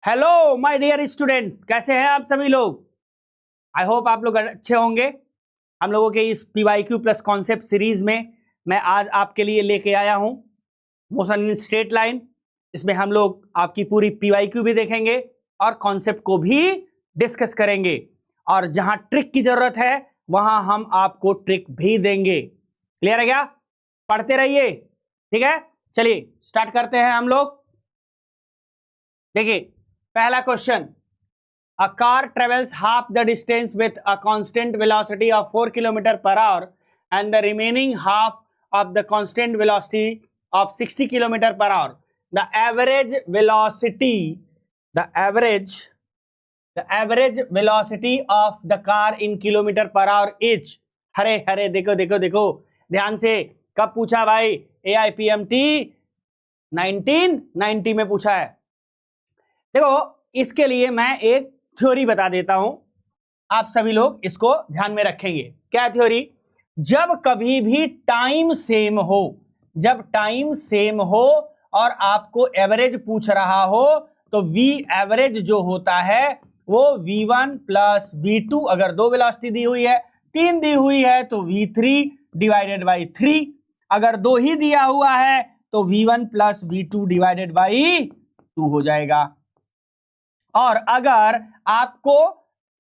Hello my dear students, कैसे हैं आप सभी लोग। आई होप आप लोग अच्छे होंगे। हम लोगों के इस पीवाईक्यू प्लस कॉन्सेप्ट सीरीज में मैं आज आपके लिए लेके आया हूं मोशन इन स्ट्रेट लाइन। इसमें हम लोग आपकी पूरी पीवाईक्यू भी देखेंगे और कॉन्सेप्ट को भी डिस्कस करेंगे, और जहां ट्रिक की जरूरत है वहां हम आपको ट्रिक भी देंगे। क्लियर है क्या? पढ़ते रहिए, ठीक है। चलिए स्टार्ट करते हैं हम लोग। देखिए पहला question, a car travels half the distance with a constant velocity of 4 km per hour and the remaining half of the constant velocity of 60 km per hour. The average velocity of the car in kilometer per hour is, हरे देखो देखो देखो ध्यान से, कब पूछा भाई? AIPMT 1990 में पूछा है। देखो इसके लिए मैं एक थ्योरी बता देता हूं, आप सभी लोग इसको ध्यान में रखेंगे। क्या थ्योरी? जब कभी भी टाइम सेम हो और आपको एवरेज पूछ रहा हो तो V एवरेज जो होता है वो V1 प्लस V2, अगर 2 वेलोसिटी दी हुई है, 3 दी हुई है तो V3 डिवाइडेड बाई 3, अगर 2 ही दिया हुआ है तो V1 plus V2 divided by 2 हो जाएगा। और अगर आपको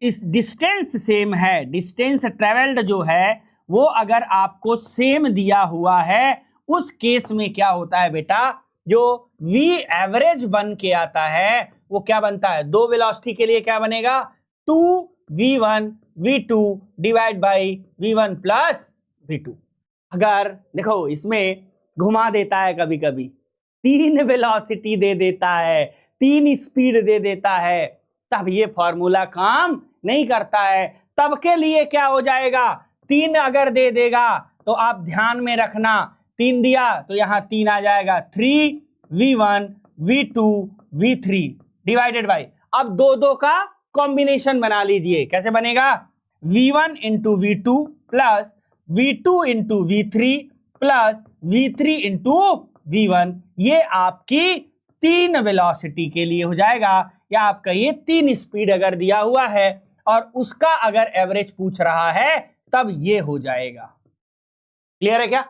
इस डिस्टेंस सेम है, डिस्टेंस ट्रेवल्ड जो है वो अगर आपको सेम दिया हुआ है, उस केस में क्या होता है बेटा, जो V एवरेज बन के आता है वो क्या बनता है? 2 वेलोसिटी के लिए क्या बनेगा? 2V1 V2 divide by V1 plus V2। अगर देखो इसमें घुमा देता है, कभी कभी 3 वेलोसिटी दे देता है, 3 स्पीड दे देता है, तब ये फॉर्मूला काम नहीं करता है। तब के लिए क्या हो जाएगा? 3 अगर दे देगा तो आप ध्यान में रखना, 3 दिया तो यहां 3 आ जाएगा, 3V1 V2 V3 divided by, अब 2 का कॉम्बिनेशन बना लीजिए। कैसे बनेगा? V1 into V2 plus V2 into V3 plus V3 into V1, ये आपकी 3 वेलोसिटी के लिए हो जाएगा, या आपका ये 3 स्पीड अगर दिया हुआ है और उसका अगर एवरेज पूछ रहा है तब ये हो जाएगा। क्लियर है क्या?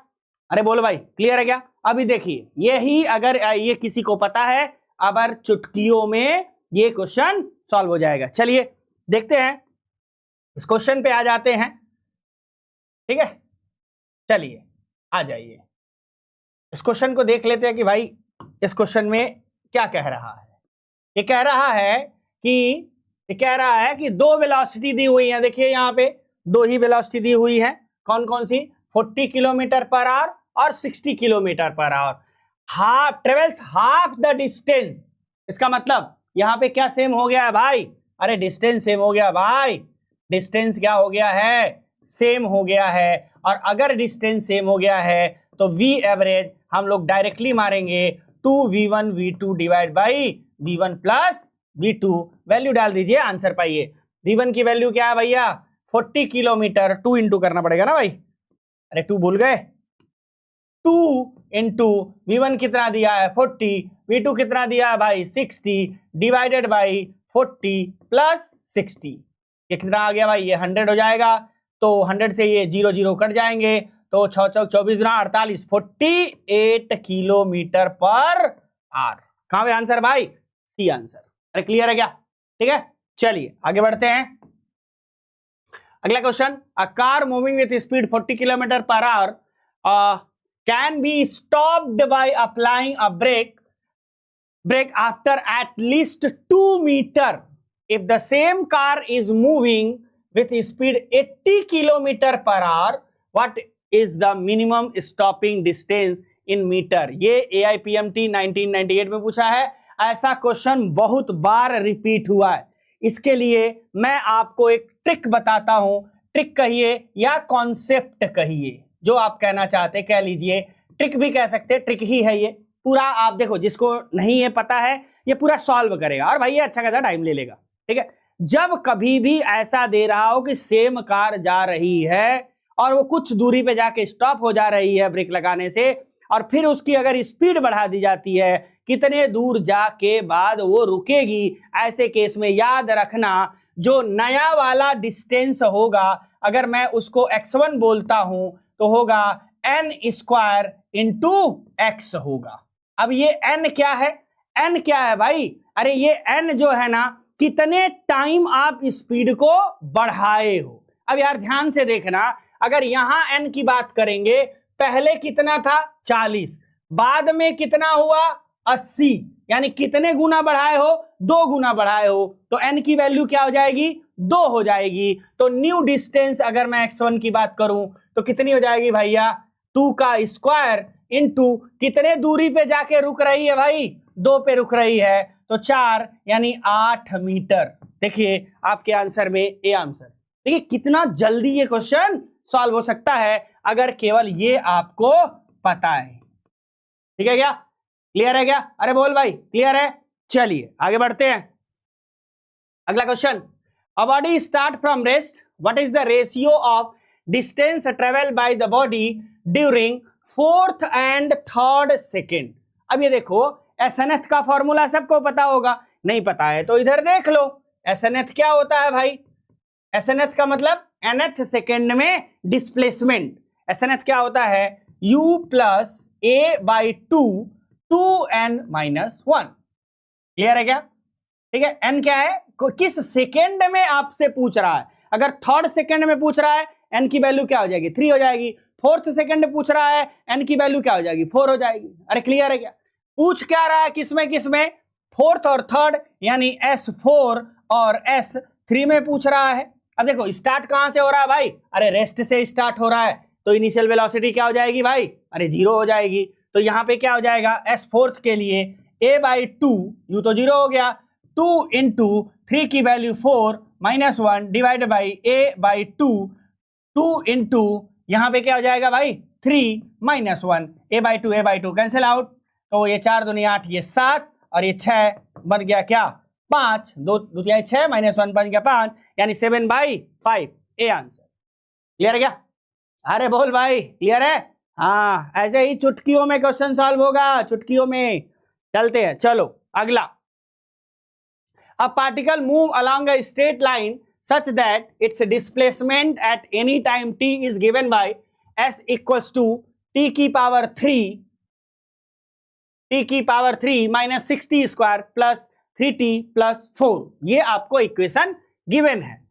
अरे बोलो भाई, क्लियर है क्या? अभी देखिए यही अगर ये किसी को पता है, अब चुटकियों में ये क्वेश्चन सॉल्व हो जाएगा। चलिए देखते हैं, इस क्वेश्चन पे आ जाते हैं, ठीक है। चलिए आ जाइए, इस क्वेश्चन को देख लेते हैं कि भाई इस क्वेश्चन में क्या कह रहा है। ये कह रहा है कि 2 वेलोसिटी दी हुई है। देखिए यहाँ पे 2 ही वेलोसिटी दी हुई है। कौन कौन सी? 40 किलोमीटर पर आवर और 60 किलोमीटर पर our. Travels half the distance, इसका मतलब यहाँ पे क्या सेम हो गया है भाई? अरे डिस्टेंस सेम हो गया भाई, डिस्टेंस क्या हो गया है? सेम हो गया है। और अगर डिस्टेंस सेम हो गया है तो V एवरेज हम लोग डायरेक्टली मारेंगे, 2V1 V2 divide by V1 plus V2, value डाल दीजिए, आंसर पाइए। V1 की वैल्यू क्या है भैया? 40 किलोमीटर, 2 इंटू करना पड़ेगा ना भाई। अरे 2 भूल गए? 2 इंटू V1 कितना दिया है? 40, V2 कितना दिया है भाई? 60 डिवाइडेड बाई 40 प्लस 60, ये कितना आ गया भाई? ये 100 हो जाएगा। तो 100 से ये 0 0 कट जाएंगे, तो 6 चौक 24 गुना 48, 48 किलोमीटर पर आवर। कहां पे आंसर भाई? C answer. अरे क्लियर है क्या? ठीक है, चलिए आगे बढ़ते हैं। अगला question, a car moving with speed 40 kilometre पर hour can be stopped by applying a brake after at least 2 metre if the same car is moving with speed 80 kilometer per hour, what is the minimum stopping distance in meter? ये AIPMT 1998 में पूछा है। ऐसा question बहुत बार repeat हुआ है। इसके लिए मैं आपको एक ट्रिक बताता हूं, ट्रिक कहिए या कॉन्सेप्ट कहिए, जो आप कहना चाहते कह लीजिए। ट्रिक भी कह सकते, ट्रिक ही है ये पूरा। आप देखो, जिसको नहीं है पता है ये पूरा सॉल्व करेगा और भाई ये अच्छा खासा टाइम ले लेगा, ठीक है। जब कभी भी ऐसा दे रहा हो कि सेम कार जा रही है और वो कुछ दूरी पे जाके स्टॉप हो जा रही है ब्रेक लगाने से, और फिर उसकी अगर स्पीड बढ़ा दी जाती है कितने दूर जाके बाद वो रुकेगी। ऐसे केस में याद रखना जो नया वाला डिस्टेंस होगा, अगर मैं उसको x1 बोलता हूं तो होगा n स्क्वायर इंटू x होगा। अब ये n क्या है? n क्या है भाई? अरे ये n जो है ना, कितने टाइम आप स्पीड को बढ़ाए हो। अब यार ध्यान से देखना, अगर यहां n की बात करेंगे, पहले कितना था 40, बाद में कितना हुआ 80, यानी कितने गुना बढ़ाए हो? 2 गुना बढ़ाए हो, तो n की वैल्यू क्या हो जाएगी? 2 हो जाएगी। तो न्यू डिस्टेंस अगर मैं x1 की बात करूं तो कितनी हो जाएगी भैया? 2 का स्क्वायर इंटू कितने दूरी पे जाके रुक रही है भाई? 2 पे रुक रही है, तो 4 यानी 8 मीटर। देखिए आपके आंसर में ए आंसर। देखिए कितना जल्दी ये क्वेश्चन सॉल्व हो सकता है अगर केवल ये आपको पता है। ठीक है क्या? क्लियर है क्या? अरे बोल भाई क्लियर है? चलिए आगे बढ़ते हैं। अगला question, a body start from rest, what is the ratio of distance travel by the body during 4th and 3rd second. अब ये देखो एसएनएथ का फॉर्मूला सबको पता होगा, नहीं पता है तो इधर देख लो। एसएनएथ क्या होता है भाई? एसएनएथ का मतलब nth सेकेंड में डिस्प्लेसमेंट। एसएनएथ क्या होता है? u plus a by 2n-1। Clear है क्या? ठीक है, n क्या है? किस सेकेंड में आपसे पूछ रहा है। अगर 3rd सेकेंड में पूछ रहा है n की वैल्यू क्या हो जाएगी? 3 हो जाएगी। 4th सेकेंड में पूछ रहा है n की वैल्यू क्या हो जाएगी? 4 हो जाएगी। अरे क्लियर है क्या? पूछ क्या रहा है? किसमें किसमें? 4th और 3rd, यानी S4 और S3 में पूछ रहा है। अब देखो स्टार्ट कहां से हो रहा है भाई? अरे रेस्ट से स्टार्ट हो रहा है, तो इनिशियल वेलोसिटी क्या हो जाएगी भाई? अरे 0 हो जाएगी। तो यहां पे क्या हो जाएगा? S4 के लिए a बाई 2, यू तो 0 हो गया, 2 इंटू 3 की value 4 minus 1 divide by a by 2, 2 into यहां पे क्या हो जाएगा भाई? 3 minus 1, a by 2 cancel out, तो ये 4 दूनी 8, ये 7 और ये 6 बन गया क्या? 5, 2 दूतिया 6 माइनस 1 बन गया 5, यानी 7/5। A answer. क्लियर है क्या? अरे बोल भाई क्लियर है? हाँ, ऐसे ही चुटकियों में क्वेश्चन सॉल्व होगा, चुटकियों में। चलते हैं, चलो अगला। A particle move along a straight line such that its displacement at any time t is given by s equals to t की power 3 minus 6t square plus 3t plus 4। ये आपको इक्वेशन गिवन है।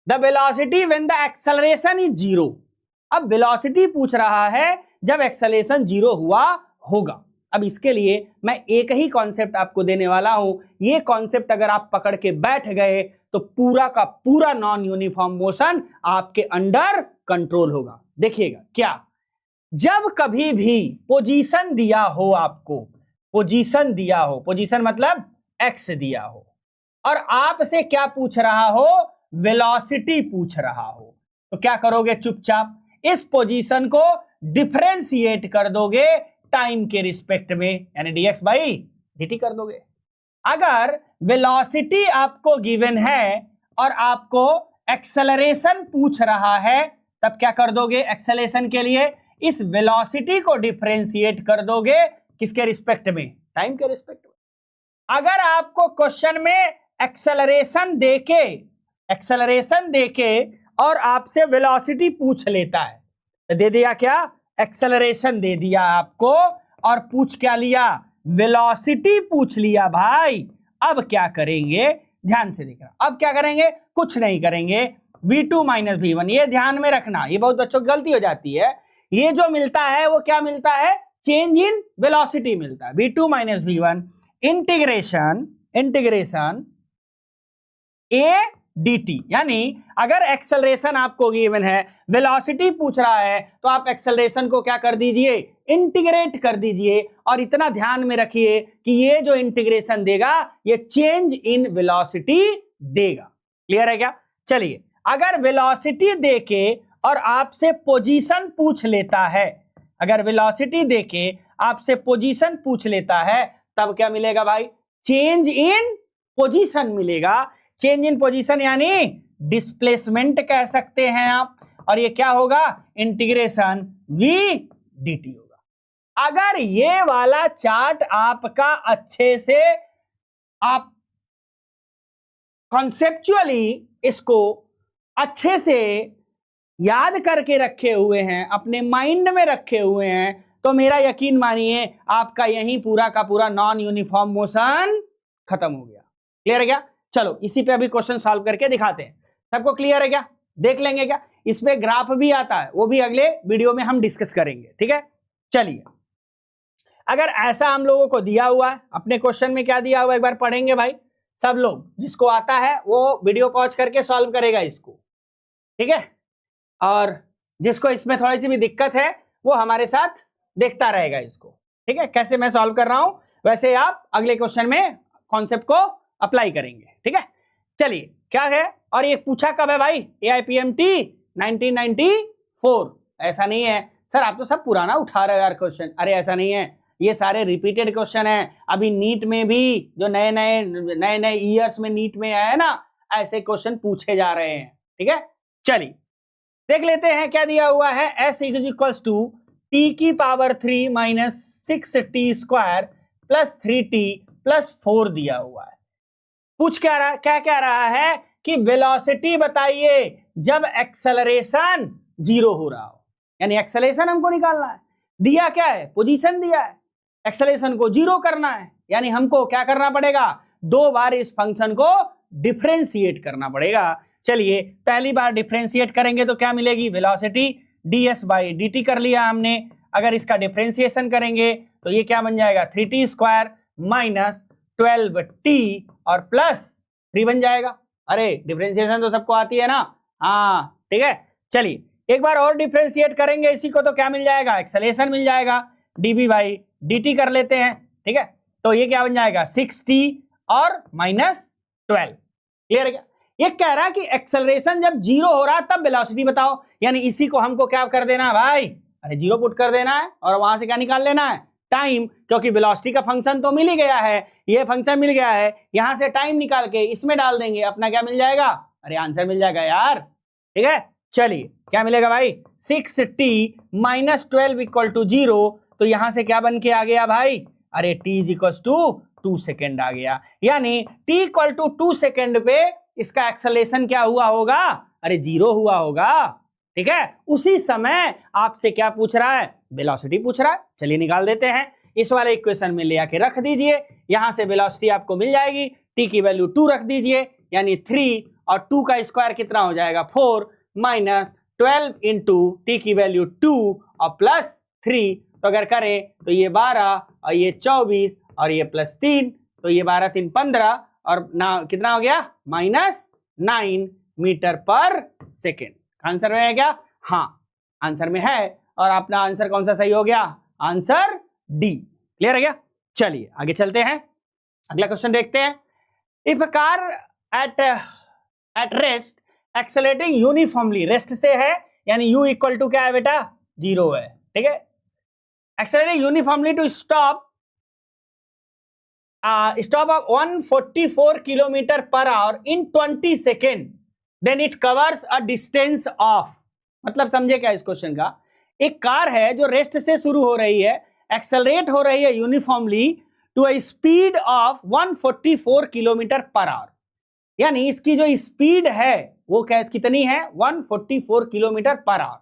The velocity when the acceleration is 0। अब velocity पूछ रहा है जब acceleration 0 हुआ होगा। अब इसके लिए मैं एक ही कॉन्सेप्ट आपको देने वाला हूं। ये कॉन्सेप्ट अगर आप पकड़ के बैठ गए तो पूरा का पूरा नॉन यूनिफॉर्म मोशन आपके अंडर कंट्रोल होगा। देखिएगा क्या, जब कभी भी पोजीशन दिया हो, आपको पोजीशन दिया हो, पोजीशन मतलब एक्स दिया हो, और आपसे क्या पूछ रहा हो? वेलोसिटी पूछ रहा हो, तो क्या करोगे? चुपचाप इस पोजीशन को डिफरेंशिएट कर दोगे टाइम के रिस्पेक्ट में, यानी dx बाई dt कर दोगे। अगर वेलोसिटी आपको गिवन है और आपको एक्सेलरेशन पूछ रहा है, तब क्या कर दोगे? एक्सेलरेशन के लिए इस वेलोसिटी को डिफरेंशिएट कर दोगे किसके रिस्पेक्ट में? टाइम के रिस्पेक्ट में। अगर आपको क्वेश्चन में एक्सेलरेशन देके और आपसे वेलोसिटी पूछ लेता है, तो दे दिया क्या? एक्सेलरेशन दे दिया आपको और पूछ क्या लिया? वेलोसिटी पूछ लिया भाई। अब क्या करेंगे? ध्यान से देखना। अब क्या करेंगे? कुछ नहीं करेंगे। v2 माइनस v1, ये ध्यान में रखना, ये बहुत बच्चों की गलती हो जाती है। ये जो मिलता है वो क्या मिलता है? चेंज इन वेलोसिटी मिलता है। v2 minus v1 integration a dt, यानी अगर एक्सेलरेशन आपको गिवन है, वेलोसिटी पूछ रहा है, तो आप एक्सेलरेशन को क्या कर दीजिए? इंटीग्रेट कर दीजिए। और इतना ध्यान में रखिए कि ये जो इंटीग्रेशन देगा ये चेंज इन वेलोसिटी देगा। क्लियर है क्या? चलिए, अगर वेलोसिटी देके और आपसे पोजीशन पूछ लेता है, अगर वेलोसिटी देके आपसे पोजीशन पूछ लेता है, तब क्या मिलेगा भाई? चेंज इन पोजीशन मिलेगा। चेंज इन पोजीशन यानी डिस्प्लेसमेंट कह सकते हैं आप, और ये क्या होगा? इंटीग्रेशन v dt होगा। अगर ये वाला चार्ट आपका अच्छे से आप कॉन्सेप्चुअली इसको अच्छे से याद करके रखे हुए हैं, अपने माइंड में रखे हुए हैं, तो मेरा यकीन मानिए आपका यही पूरा का पूरा नॉन यूनिफॉर्म मोशन खत्म हो गया। क्लियर है क्या? चलो इसी पे अभी क्वेश्चन सॉल्व करके दिखाते हैं। सबको क्लियर है क्या? देख लेंगे क्या? इसमें ग्राफ भी आता है, वो भी अगले वीडियो में हम डिस्कस करेंगे। ठीक है, चलिए। अगर ऐसा हम लोगों को दिया हुआ है, अपने क्वेश्चन में क्या दिया हुआ है एक बार पढ़ेंगे भाई। सब लोग जिसको आता है वो वीडियो पॉज करके सॉल्व करेगा इसको, ठीक है, और जिसको इसमें थोड़ी सी भी दिक्कत है वो हमारे साथ देखता रहेगा इसको। ठीक है, कैसे मैं सॉल्व कर रहा हूं वैसे आप अगले क्वेश्चन में कॉन्सेप्ट को अप्लाई करेंगे। ठीक है, चलिए क्या है, और ये पूछा कब है भाई? AIPMT 1994। ऐसा नहीं है सर आप तो सब पुराना उठा रहे हो यार क्वेश्चन। अरे ऐसा नहीं है, ये सारे रिपीटेड क्वेश्चन है। अभी नीट में भी जो नए नए ईयर्स में नीट में आया ना, ऐसे क्वेश्चन पूछे जा रहे हैं। ठीक है, चलिए देख लेते हैं क्या दिया हुआ है। S = t⁻³ - 6t² + 3t + 4 दिया हुआ है। पूछ क्या कह रहा है कि वेलोसिटी बताइए जब एक्सेलरेशन 0 हो रहा हो, यानी एक्सेलरेशन हमको निकालना है। दिया क्या है? पोजीशन दिया है, एक्सेलरेशन को 0 करना है, यानी हमको क्या करना पड़ेगा? 2 बार इस फंक्शन को डिफरेंशिएट करना पड़ेगा। चलिए पहली बार डिफरेंशिएट करेंगे तो क्या मिलेगी? वेलोसिटी ds/dt कर लिया हमने। अगर इसका डिफरेंशिएशन करेंगे तो ये क्या बन जाएगा? 3t² - 12t और +3 बन जाएगा। अरे डिफरेंशिएशन तो सबको आती है ना? हाँ ठीक है, चलिए एक बार और डिफरेंशिएट करेंगे इसी को तो क्या मिल जाएगा? एक्सेलरेशन मिल जाएगा। dB/dt कर लेते हैं। ठीक है, तो ये क्या बन जाएगा? 6t और -12। क्लियर है क्या? ये कह रहा है कि एक्सेलरेशन जब 0 हो रहा है तब वेलोसिटी बताओ, यानी इसी को हमको क्या कर देना है भाई? अरे 0 पुट कर देना है और वहां से क्या निकाल लेना है? टाइम, क्योंकि वेलोसिटी का फंक्शन तो मिल ही गया है, ये फंक्शन मिल गया है, यहां से टाइम निकाल के इसमें डाल देंगे, अपना क्या मिल जाएगा? अरे आंसर मिल जाएगा यार। ठीक है, चलिए क्या मिलेगा भाई? 6t - 12 = 0, तो यहां से क्या बन के आ गया भाई? अरे t = 2 सेकेंड आ गया, यानी t = 2 सेकेंड पे इसका एक्सेलरेशन क्या हुआ होगा? अरे 0 हुआ होगा। ठीक है, उसी समय आपसे क्या पूछ रहा है? वेलोसिटी पूछ रहा है। चलिए निकाल देते हैं, इस वाले इक्वेशन में ले आके रख दीजिए, यहां से वेलोसिटी आपको मिल जाएगी। t की वैल्यू 2 रख दीजिए, यानी 3 और 2 का स्क्वायर कितना हो जाएगा? 4 - 12 इंटू t की वैल्यू 2 और +3, तो अगर करें तो ये 12 और ये 24 और ये +3, तो ये 12 3 15 और ना कितना हो गया? -9 मीटर/सेकेंड। आंसर में है क्या? हाँ आंसर में है, और अपना आंसर कौन सा सही हो गया? Answer D. क्लियर है क्या? चलिए आगे चलते हैं, अगला क्वेश्चन देखते हैं। If a car at rest accelerating uniformly, rest से है यानी u = क्या है बेटा? 0 है। ठीक है, accelerating uniformly to stop of 144 km/h in 20 second, then it covers a distance of. मतलब समझे क्या इस क्वेश्चन का? एक कार है जो रेस्ट से शुरू हो रही है, एक्सेलरेट हो रही है uniformly to a speed of 144 km/h, यानी इसकी जो स्पीड है वो कितनी है? 144 km/h।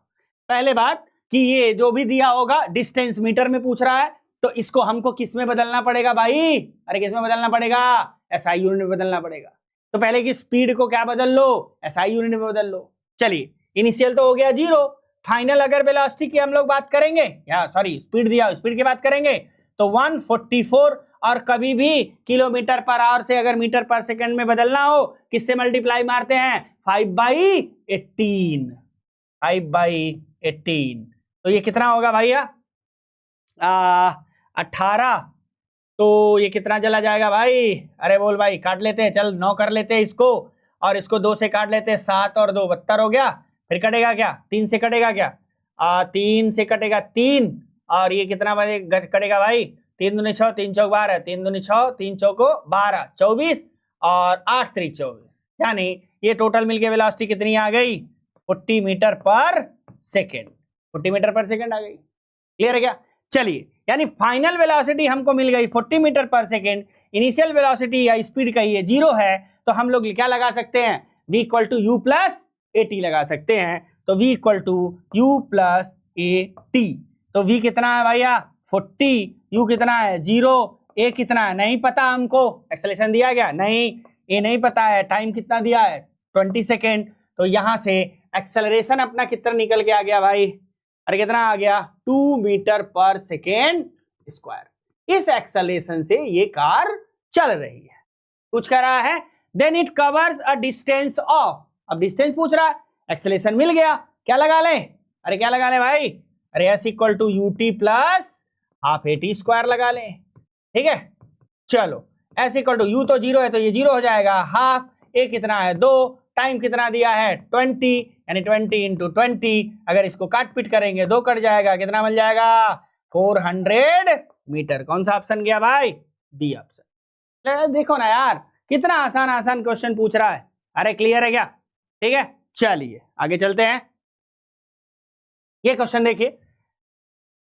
पहले बात कि ये जो भी दिया होगा डिस्टेंस मीटर में पूछ रहा है, तो इसको हमको किस में बदलना पड़ेगा भाई? अरे किस में बदलना पड़ेगा? SI यूनिट में बदलना पड़ेगा। तो पहले की स्पीड को क्या बदल लो? SI यूनिट में बदल लो। चलिए इनिशियल तो हो गया 0, फाइनल अगर वेलोसिटी की हम लोग बात करेंगे, या सॉरी स्पीड दिया, स्पीड की बात करेंगे तो 144, और कभी भी km/h से अगर मीटर/सेकेंड में बदलना हो किससे मल्टीप्लाई मारते हैं? 5/18। 5/18, तो ये कितना होगा भैया? 18। तो ये कितना चला जाएगा भाई? अरे बोल भाई, काट लेते हैं, चल 9 कर लेते हैं इसको, और इसको 2 से काट लेते हैं, 7 और 2 72 हो गया। फिर कटेगा क्या? 3 से कटेगा क्या? 3 से कटेगा 3, और ये कितना कटेगा भाई? 3 दूनी 6, 3 चौक 12, 3 दूनी 6, 3 चौको 12, 24 और 8 त्रिक 24, यानी ये टोटल मिलके वेलोसिटी कितनी आ गई? 40 मीटर/सेकेंड। 40 मीटर/सेकेंड आ गई। क्लियर है क्या? चलिए, यानी फाइनल वेलोसिटी हमको मिल गई 40 मीटर पर सेकेंड, इनिशियल वेलोसिटी या स्पीड का ये 0 है, तो हम लोग क्या लगा सकते हैं, v equal to U plus A T लगा सकते हैं। तो v equal to U plus A T, तो v कितना है भैया 40, u कितना है 0, a कितना है नहीं पता हमको, एक्सेलरेशन दिया गया नहीं, a नहीं पता है, टाइम कितना दिया है 20 सेकेंड। तो यहां से एक्सेलरेशन अपना कितना निकल के आ गया भाई, अरे कितना आ गया 2 मीटर पर सेकेंड स्क्वायर। इस एक्सेलरेशन से ये कार चल रही है, कुछ कर रहा है। Then it covers a distance of, अब डिस्टेंस पूछ रहा है, एक्सेलरेशन मिल गया, क्या लगा ले, अरे क्या लगा ले भाई, अरे S equal to U T plus half A T square लगा ले, ठीक है। चलो एस इक्वल टू यू तो 0 है तो ये 0 हो जाएगा, हाफ ए कितना है 2, टाइम कितना दिया है 20, यानी 20 इंटू 20, अगर इसको काट पीट करेंगे 2 कट जाएगा, कितना मिल जाएगा 400 मीटर। कौन सा ऑप्शन गया भाई, बी ऑप्शन। देखो ना यार कितना आसान आसान क्वेश्चन पूछ रहा है, अरे क्लियर है क्या, ठीक है। चलिए आगे चलते हैं, ये क्वेश्चन देखिए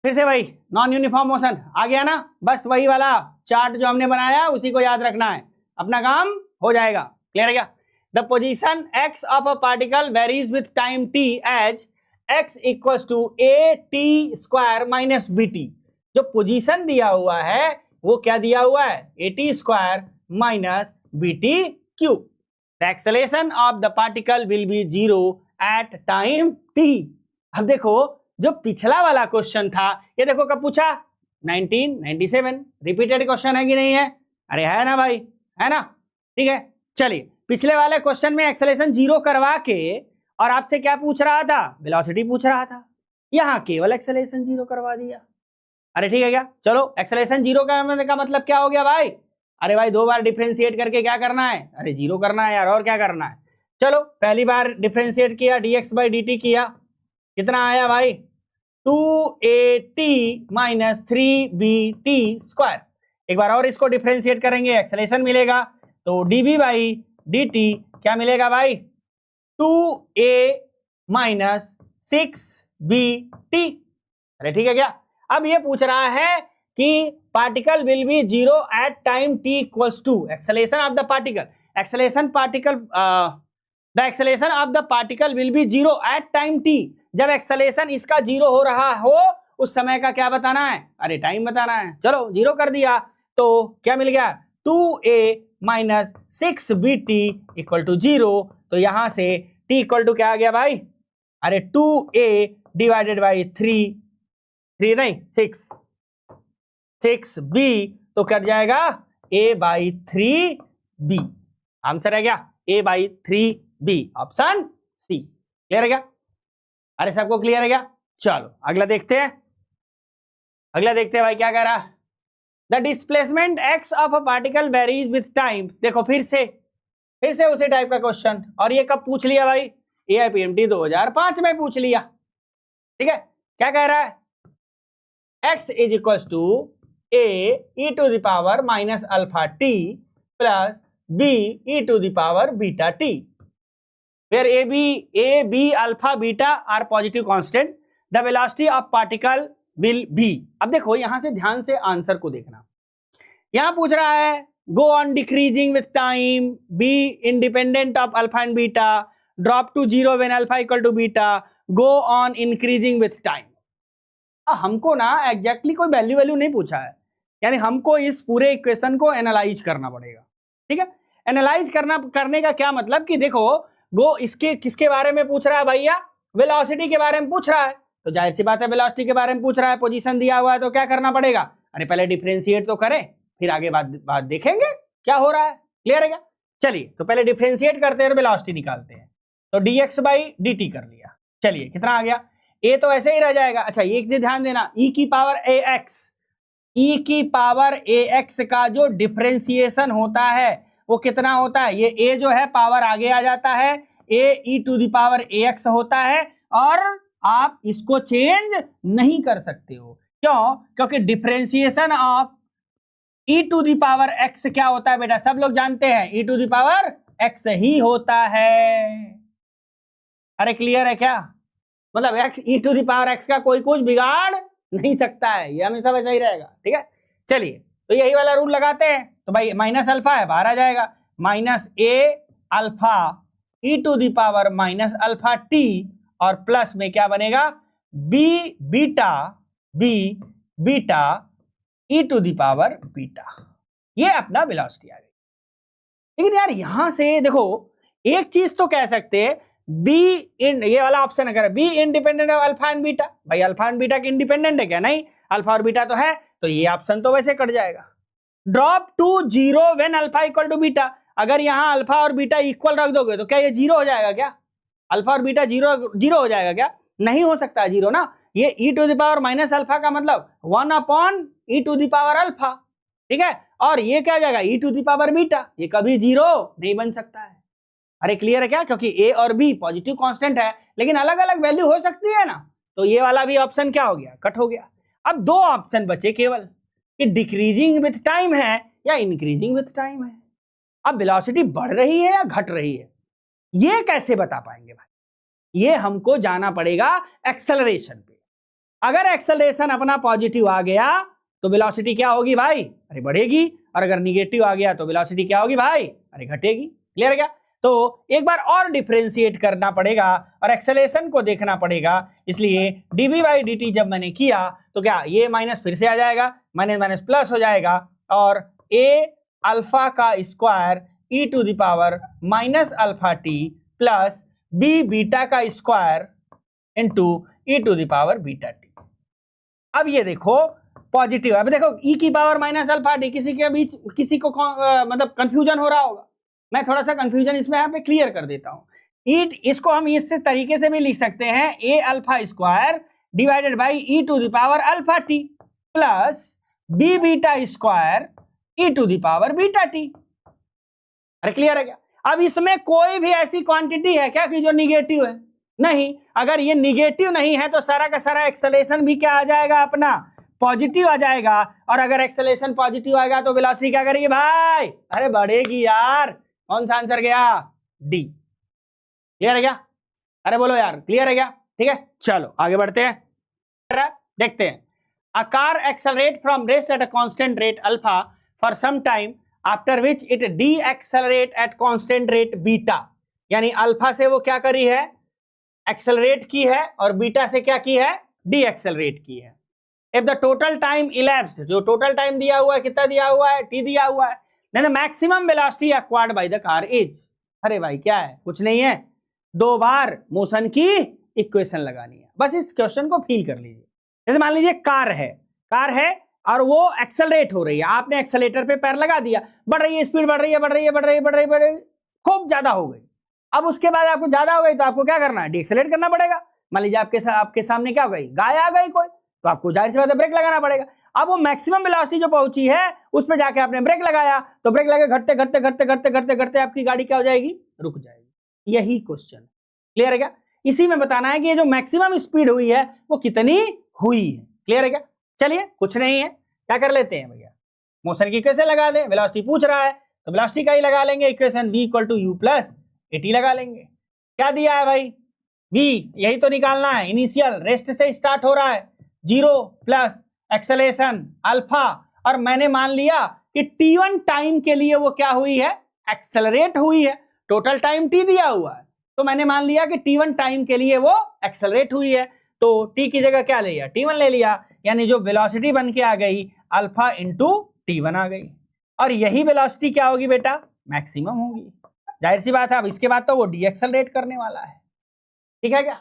फिर से वही नॉन यूनिफॉर्म मोशन आ गया ना, बस वही वाला चार्ट जो हमने बनाया उसी को याद रखना है, अपना काम हो जाएगा, क्लियर है क्या। The position x of a particle varies with time t as x equals to A T square minus B T. जो पोजीशन दिया हुआ है वो क्या दिया हुआ है, A T square minus B T cube. The acceleration of the particle will be 0 at time t। अब देखो जो पिछला वाला क्वेश्चन था ये देखो कब पूछा, 1997, रिपीटेड क्वेश्चन है कि नहीं है, अरे है ना भाई, है ना, ठीक है। चलिए पिछले वाले क्वेश्चन में एक्सेलरेशन 0 करवा के और आपसे क्या पूछ रहा था, वेलोसिटी पूछ रहा था, यहां केवल एक्सेलरेशन 0 करवा दिया, अरे ठीक है क्या। चलो एक्सेलरेशन 0 करने का मतलब क्या हो गया भाई, अरे भाई 2 बार डिफरेंशिएट करके क्या करना है, अरे 0 करना है यार, और क्या करना है। चलो पहली बार डिफरेंशिएट किया dx बाई dt किया, कितना आया भाई 2at माइनस 3bt स्क्वायर। एक बार और इसको डिफरेंशिएट करेंगे एक्सेलरेशन मिलेगा, तो dv बाई dt क्या मिलेगा भाई 2a माइनस 6bt, अरे ठीक है क्या। अब ये पूछ रहा है कि particle will be 0 at time t equals to acceleration of the particle, acceleration particle the acceleration of the particle will be 0 at time t। जब एक्सेलरेशन इसका 0 हो रहा हो उस समय का क्या बताना है, अरे टाइम बताना है। चलो 0 कर दिया तो क्या मिल गया 2a minus 6bt equal to 0। तो यहां से t इक्वल टू क्या आ गया भाई, अरे 2a डिवाइडेड बाई 3 नहीं 6b, तो कट जाएगा a बाई 3b, आंसर है क्या a by 3b, option C. Clear है क्या, अरे सबको क्लियर है क्या। चलो अगला देखते हैं, अगला देखते हैं भाई क्या कह रहा है। The displacement x of a particle varies with time. देखो फिर से उसी टाइप का क्वेश्चन, और ये कब पूछ लिया भाई, AIPMT 2005 में पूछ लिया, ठीक है। क्या कह रहा है, x is equal to a e to the power minus alpha t plus b e to the power beta t, where a b alpha beta are positive constant, the velocity of particle will be। अब देखो यहां से ध्यान से answer को देखना, यहां पूछ रहा है go on decreasing with time, be independent of alpha and beta, drop to 0 when alpha equal to beta, go on increasing with time। हमको ना एग्जैक्टली कोई वैल्यू नहीं पूछा है, यानी हमको इस पूरे इक्वेशन को एनालाइज करना पड़ेगा, ठीक है। एनालाइज करने का क्या मतलब कि देखो गो इसके किसके बारे में पूछ रहा है भैया, वेलोसिटी के बारे में पूछ रहा है, तो जाहिर सी बात है वेलोसिटी के बारे में पूछ रहा है, पोजीशन दिया हुआ है तो क्या करना पड़ेगा, अरे पहले डिफरेंशिएट तो करें फिर आगे बात देखेंगे क्या हो रहा है। क्लियर है क्या। चलिए तो पहले डिफरेंशिएट करते हैं और वेलोसिटी निकालते हैं, तो dx बाई dt कर लिया, चलिए कितना आ गया, a तो ऐसे ही रह जाएगा। अच्छा ये ध्यान देना, e की पावर ax का जो डिफरेंशिएशन होता है वो कितना होता है, ये a जो है पावर आगे आ जाता है, a e to the power ax होता है, और आप इसको चेंज नहीं कर सकते हो, क्यों, क्योंकि differentiation of e to the power x क्या होता है बेटा, सब लोग जानते हैं e to the power x ही होता है। अरे क्लियर है क्या, मतलब x e to the power x का कोई कुछ बिगाड़ नहीं सकता है, ये हमेशा वैसा ही रहेगा। ठीक है, चलिए तो यही वाला रूल लगाते हैं। तो भाई माइनस अल्फा है, बाहर आ जाएगा, minus A alpha E to the power minus alpha T, और प्लस में क्या बनेगा, B beta E to the power beta. ये अपना वेलोसिटी आ गई। लेकिन यार यहां से देखो एक चीज तो कह सकते हैं, बी इन, ये वाला ऑप्शन अगर be independent of alpha and beta, भाई अल्फा एंड बीटा के इंडिपेंडेंट है क्या, नहीं, अल्फा और बीटा तो है, तो ये ऑप्शन तो वैसे कट जाएगा। Drop to zero when alpha equal to beta, अगर यहां अल्फा और बीटा इक्वल रख दोगे तो क्या ये जीरो हो जाएगा क्या, अल्फा और बीटा जीरो हो जाएगा क्या, नहीं हो सकता जीरो ना। ये e to the power minus alpha का मतलब 1 upon e to the power alpha, ठीक है, और ये क्या हो जाएगा e to the power beta, ये कभी जीरो नहीं बन सकता है। अरे क्लियर है क्या, क्योंकि ए और बी पॉजिटिव कांस्टेंट है, लेकिन अलग अलग वैल्यू हो सकती है ना, तो ये वाला भी ऑप्शन क्या हो गया, कट हो गया। अब दो ऑप्शन बचे केवल, कि डिक्रीजिंग विथ टाइम है या इंक्रीजिंग विथ टाइम है। अब वेलोसिटी बढ़ रही है या घट रही है, ये कैसे बता पाएंगे भाई, ये हमको जाना पड़ेगा एक्सेलरेशन पे। अगर एक्सेलरेशन अपना पॉजिटिव आ गया तो वेलोसिटी क्या होगी भाई, अरे बढ़ेगी, और अगर निगेटिव आ गया तो वेलोसिटी क्या होगी भाई, अरे घटेगी। क्लियर है क्या, तो एक बार और डिफरेंशिएट करना पड़ेगा और एक्सेलरेशन को देखना पड़ेगा। इसलिए dv बाई dt जब मैंने किया तो क्या ये माइनस फिर से आ जाएगा, माइनस माइनस प्लस हो जाएगा, और a अल्फा का square e to the power minus alpha t plus b beta का square into e to the power beta t. अब ये देखो पॉजिटिव है, अब देखो e की पावर माइनस अल्फा टी, किसी के बीच किसी को मतलब कंफ्यूजन हो रहा होगा, मैं थोड़ा सा कंफ्यूजन इसमें यहाँ पे क्लियर कर देता हूं। इसको हम इस तरीके से भी लिख सकते हैं, a alpha square divided by e to the power alpha t plus b beta square e to the power beta t. अरे क्लियर है क्या, अब इसमें कोई भी ऐसी क्वांटिटी है क्या कि जो निगेटिव है, नहीं, अगर ये निगेटिव नहीं है तो सारा का सारा एक्सेलरेशन भी क्या आ जाएगा, अपना पॉजिटिव आ जाएगा, और अगर एक्सेलरेशन पॉजिटिव आएगा तो वेलोसिटी क्या करेगी भाई, अरे बढ़ेगी यार। कौन सा आंसर गया, डी। क्लियर है क्या, अरे बोलो यार क्लियर है क्या, ठीक है, चलो आगे बढ़ते हैं, देखते हैं। A car accelerate from rest at a constant rate alpha for some time after which it deaccelerate at constant rate beta, यानी अल्फा से वो क्या करी है, एक्सेलरेट की है, और बीटा से क्या की है, डी एक्सेलरेट की है। If the total time elapsed, जो टोटल टाइम दिया हुआ है कितना दिया हुआ है, टी दिया हुआ है, then the maximum velocity acquired by the car is, अरे भाई क्या है, कुछ नहीं है, दो बार मोशन की इक्वेशन लगानी है, बस इस क्वेश्चन को फील कर लीजिए। जैसे मान लीजिए कार है और वो एक्सेलरेट हो रही है, आपने एक्सेलेटर पे पैर लगा दिया, बढ़ रही है स्पीड, बढ़ रही है, खूब ज्यादा हो गई। अब उसके बाद आपको ज्यादा हो गई तो आपको क्या करना है, डीएक्सेलरेट करना पड़ेगा। मान लीजिए आपके सामने क्या हो गई, गाय आ गई कोई, तो आपको जाहिर सी बात है ब्रेक लगाना पड़ेगा। अब वो मैक्सिमम वेलोसिटी जो पहुंची है उस पर जाके आपने ब्रेक लगाया, तो ब्रेक लगे घटते आपकी गाड़ी क्या हो जाएगी, रुक जाएगी। यही क्वेश्चन क्लियर है क्या, इसी में बताना है कि ये जो मैक्सिमम स्पीड हुई है वो कितनी हुई है। क्लियर है क्या, चलिए कुछ नहीं है, क्या कर लेते हैं भैया, मोशन की इक्वेशन लगा दे, वेलोसिटी पूछ रहा है तो वेलोसिटी का ही लगा लेंगे, equation v equal to U plus A T लगा लेंगे। क्या दिया है भाई, v यही तो निकालना है, इनिशियल रेस्ट से स्टार्ट हो रहा है, 0 प्लस एक्सेलरेशन अल्फा, और मैंने मान लिया कि t1 टाइम के लिए वो क्या हुई है, एक्सेलरेट हुई है, टोटल टाइम t दिया हुआ है, तो मैंने मान लिया कि t1 टाइम के लिए वो एक्सेलरेट हुई है, तो t की जगह क्या ले लिया, t1 ले लिया, यानी जो वेलोसिटी बन के आ गई अल्फा इंटू t1 आ गई, और यही वेलोसिटी क्या होगी बेटा, मैक्सिमम होगी। जाहिर सी बात है, अब इसके बाद तो वो डी एक्सेलरेट करने वाला है, ठीक है क्या।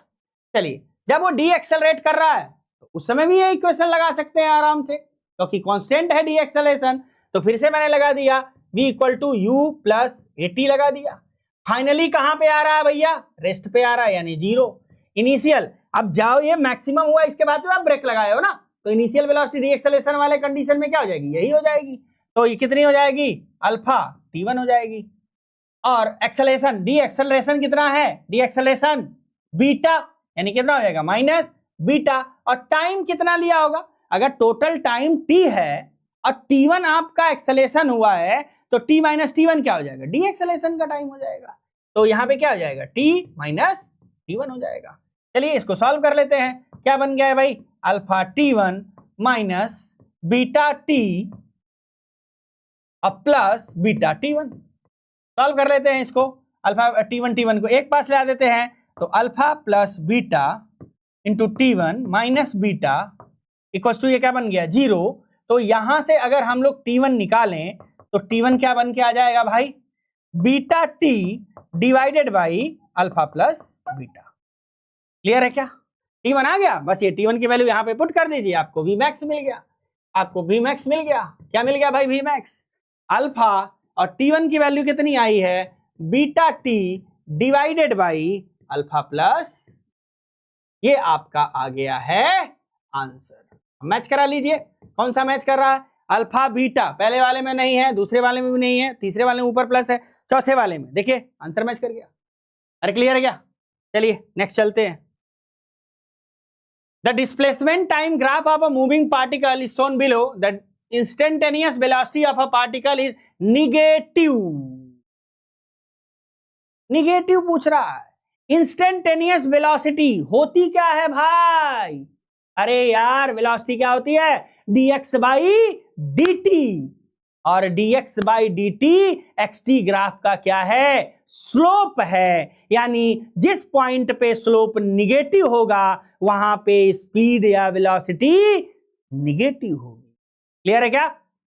चलिए जब वो डी एक्सेलरेट कर रहा है तो उस समय भी ये इक्वेशन लगा सकते हैं आराम से, क्योंकि कांस्टेंट है डी एक्सेलरेशन, तो फिर से मैंने लगा दिया v equal to U plus A T लगा दिया। फाइनली कहां पे आ रहा है भैया, रेस्ट पे आ रहा है, यानी 0 इनिशियल। अब जाओ ये मैक्सिमम हुआ, इसके बाद तो आप ब्रेक लगाए हो ना, तो इनिशियल वेलोसिटी डी एक्सेलरेशन वाले कंडीशन में क्या हो जाएगी, यही हो जाएगी, तो ये कितनी हो जाएगी, अल्फा t1 हो जाएगी, और एक्सेलरेशन डी एक्सेलरेशन कितना है, डी एक्सेलरेशन बीटा, यानी कितना हो जाएगा माइनस बीटा, और टाइम कितना लिया होगा, अगर टोटल टाइम t है और t1 आपका एक्सेलरेशन हुआ है तो t माइनस t1 क्या हो जाएगा, डी एक्सेलरेशन का टाइम हो जाएगा, तो यहां पे क्या हो जाएगा, t माइनस t1 हो जाएगा। चलिए इसको सॉल्व कर लेते हैं। क्या बन गया है भाई, alpha T1 minus beta T plus beta T1। Solve कर लेते हैं इसको, अल्फा T1 को एक पास ला देते हैं, तो alpha plus beta into T1 minus beta equal to ये क्या बन गया 0। तो यहां से अगर हम लोग T1 निकालें तो T1 क्या बन के आ जाएगा भाई, beta T divided by alpha plus beta. Clear है क्या, T1 आ गया, बस ये T1 की वैल्यू यहां पे पुट कर दीजिए, आपको Vmax मिल गया, आपको Vmax मिल गया। क्या मिल गया भाई, Vmax। अल्फा और T1 की वैल्यू कितनी आई है, beta T divided by alpha plus, ये आपका आ गया है आंसर। मैच करा लीजिए, कौन सा मैच कर रहा है, अल्फा बीटा पहले वाले में नहीं है, दूसरे वाले में भी नहीं है, तीसरे वाले में ऊपर प्लस है, चौथे वाले में देखिए आंसर मैच कर गया। अरे क्लियर है क्या, चलिए नेक्स्ट चलते हैं। The displacement time graph of a moving particle is shown below, the instantaneous velocity of a particle is negative. Negative पूछ रहा है, इंस्टेंटेनियस वेलोसिटी होती क्या है भाई, अरे यार वेलोसिटी क्या होती है, dx बाई dt, और dx by dt xt graph का क्या है, स्लोप है, यानी जिस पॉइंट पे स्लोप निगेटिव होगा वहां पे स्पीड या वेलोसिटी निगेटिव होगी। क्लियर है क्या,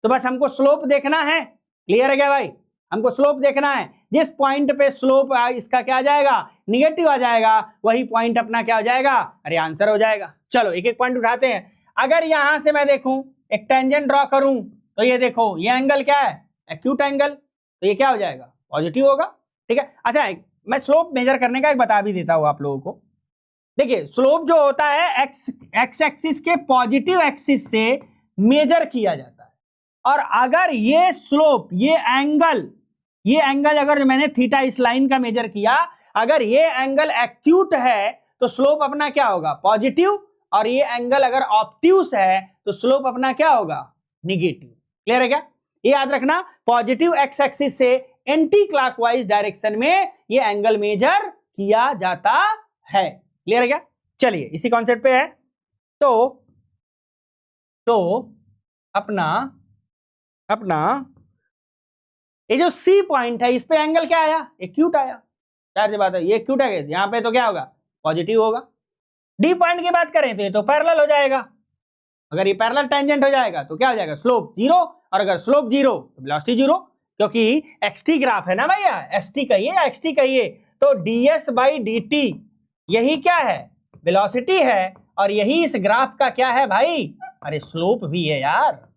तो बस हमको स्लोप देखना है। क्लियर है क्या भाई, हमको स्लोप देखना है, जिस पॉइंट पे स्लोप इसका क्या आ जाएगा, निगेटिव आ जाएगा, वही पॉइंट अपना क्या हो जाएगा, अरे आंसर हो जाएगा। चलो एक एक पॉइंट उठाते हैं। अगर यहां से मैं देखूं एक टेंजेंट ड्रॉ करूं तो ये देखो ये एंगल क्या है, एक्यूट एंगल, तो ये क्या हो जाएगा, पॉजिटिव होगा। ठीक है, अच्छा मैं स्लोप मेजर करने का एक बता भी देता हूं आप लोगों को। देखिए स्लोप जो होता है एक्स एक्सिस के पॉजिटिव एक्सिस से मेजर किया जाता है, और अगर ये स्लोप ये एंगल अगर मैंने थीटा इस लाइन का मेजर किया, अगर ये एंगल एक्यूट है तो स्लोप अपना क्या होगा, पॉजिटिव, और ये एंगल अगर ऑब्ट्यूस है तो स्लोप अपना क्या होगा, निगेटिव। क्लियर है क्या, ये याद रखना, पॉजिटिव एक्स एक्सिस से एंटी क्लॉकवाइज डायरेक्शन में ये एंगल मेजर किया जाता है। क्लियर है क्या, चलिए इसी कॉन्सेप्ट पे है। तो अपना ये जो सी पॉइंट है इस पे एंगल क्या आया, एक्यूट आया, जाहिर सी बात है ये एक्यूट है, यहां पे तो क्या होगा, पॉजिटिव होगा। डी पॉइंट की बात करें तो ये तो पैरेलल हो जाएगा, अगर ये पैरेलल टेंजेंट हो जाएगा तो क्या हो जाएगा, स्लोप जीरो, और अगर स्लोप जीरो तो वेलोसिटी जीरो, क्योंकि एक्सटी ग्राफ है ना भैया, एसटी कहिए या एक्सटी कहिए, तो ds बाई dt यही क्या है, वेलोसिटी है, और यही इस ग्राफ का क्या है भाई, अरे स्लोप भी है यार,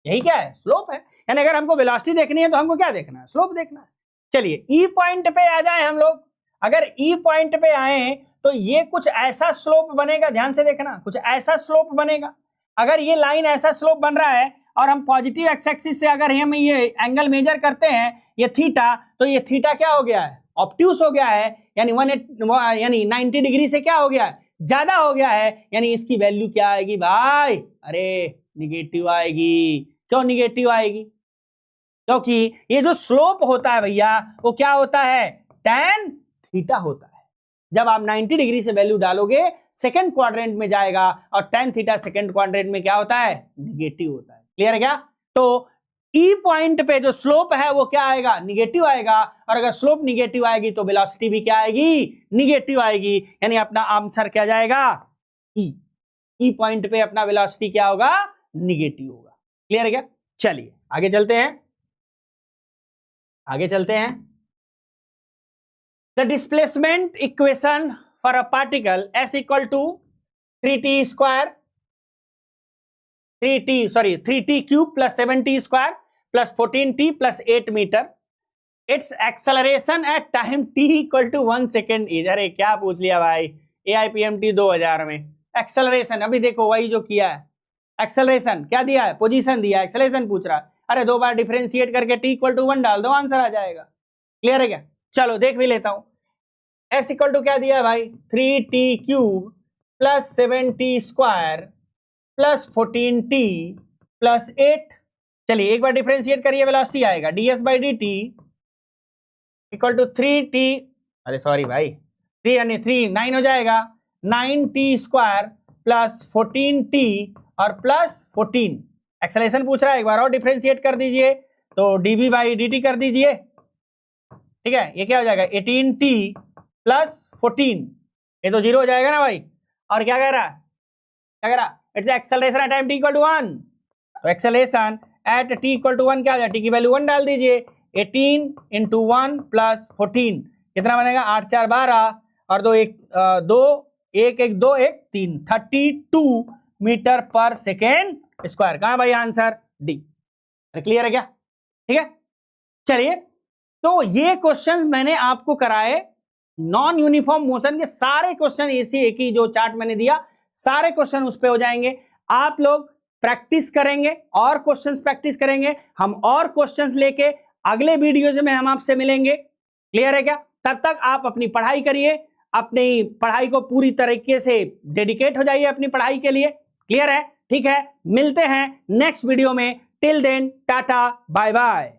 यही क्या है, स्लोप है। यानी अगर हमको वेलोसिटी देखनी है तो हमको क्या देखना है, स्लोप देखना है। चलिए ई पॉइंट पे आ जाए हम लोग, अगर ई पॉइंट पे आए तो ये कुछ ऐसा स्लोप बनेगा, ध्यान से देखना, कुछ ऐसा स्लोप बनेगा। अगर ये लाइन ऐसा स्लोप बन रहा है और हम पॉजिटिव एक्स एक्सिस से अगर हम ये एंगल मेजर करते हैं ये थीटा, तो ये थीटा क्या हो गया है, ऑब्ट्यूस हो गया है, यानी 90 डिग्री से क्या हो गया है, ज्यादा हो गया है, यानी इसकी वैल्यू क्या आएगी भाई, अरे निगेटिव आएगी। क्यों निगेटिव आएगी, क्योंकि ये जो स्लोप होता है भैया वो क्या होता है, tan थीटा होता है। जब आप 90 डिग्री से वैल्यू डालोगे सेकंड क्वाड्रेंट में जाएगा, और tan थीटा सेकंड क्वाड्रेंट में क्या होता है, निगेटिव होता है। क्लियर है क्या, तो ई पॉइंट पे जो स्लोप है वो क्या आएगा, निगेटिव आएगा, और अगर स्लोप निगेटिव आएगी तो वेलोसिटी भी क्या आएगी, निगेटिव आएगी, यानी अपना आंसर क्या जाएगा, ई पॉइंट पे अपना वेलोसिटी क्या होगा, निगेटिव होगा। क्लियर है क्या, चलिए आगे चलते हैं। The displacement equation for a particle s equal to 3t cube plus 7t square plus 14t plus 8 metre, it's acceleration at time t equal to 1 second is. अरे क्या पूछ लिया भाई, AIPMT 2000 में एक्सेलरेशन, अभी देखो वही जो किया है, एक्सेलरेशन क्या दिया है, पोजीशन दिया है, एक्सेलरेशन पूछ रहा है, अरे दो बार डिफरेंशिएट करके t इक्वल टू 1 डाल दो, आंसर आ जाएगा। क्लियर है क्या, चलो देख भी लेता हूं, s इक्वल टू क्या दिया है भाई, 3t cube plus 7t square plus 14t plus 8। चलिए एक बार डिफरेंशिएट करिए, वेलोसिटी आएगा ds by dt equal to 3t, अरे सॉरी भाई 3 यानी 3 9 हो जाएगा, 9t² प्लस 14t और प्लस 14। एक्सेलरेशन पूछ रहा है, एक बार और डिफरेंशिएट कर दीजिए, तो dv/dt कर दीजिए, ठीक है। ये क्या हो जाएगा 18t प्लस 14, ये तो 0 हो जाएगा ना भाई। और क्या कह रहा है, क्या कह रहा, it's acceleration at time t equal to 1, तो acceleration at t equal to 1 क्या हो जाएगा, t की वैल्यू 1 डाल दीजिए, 18 इंटू 1 प्लस 14 कितना बनेगा 8 4 12 और 2 1 2 1 1 2 1 3 32 मीटर पर सेकेंड स्क्वायर। कहां भाई आंसर डी। क्लियर है क्या, ठीक है। चलिए, तो ये क्वेश्चंस मैंने आपको कराए नॉन यूनिफॉर्म मोशन के, सारे क्वेश्चन ऐसे एक ही जो चार्ट मैंने दिया सारे क्वेश्चन उस पे हो जाएंगे। आप लोग प्रैक्टिस करेंगे और क्वेश्चंस प्रैक्टिस करेंगे, हम और क्वेश्चंस लेके अगले वीडियोज में हम आपसे मिलेंगे। क्लियर है क्या, तब तक आप अपनी पढ़ाई करिए, अपनी पढ़ाई को पूरी तरीके से डेडिकेट हो जाइए अपनी पढ़ाई के लिए। क्लियर है, ठीक है, मिलते हैं नेक्स्ट वीडियो में। Till then tata bye bye.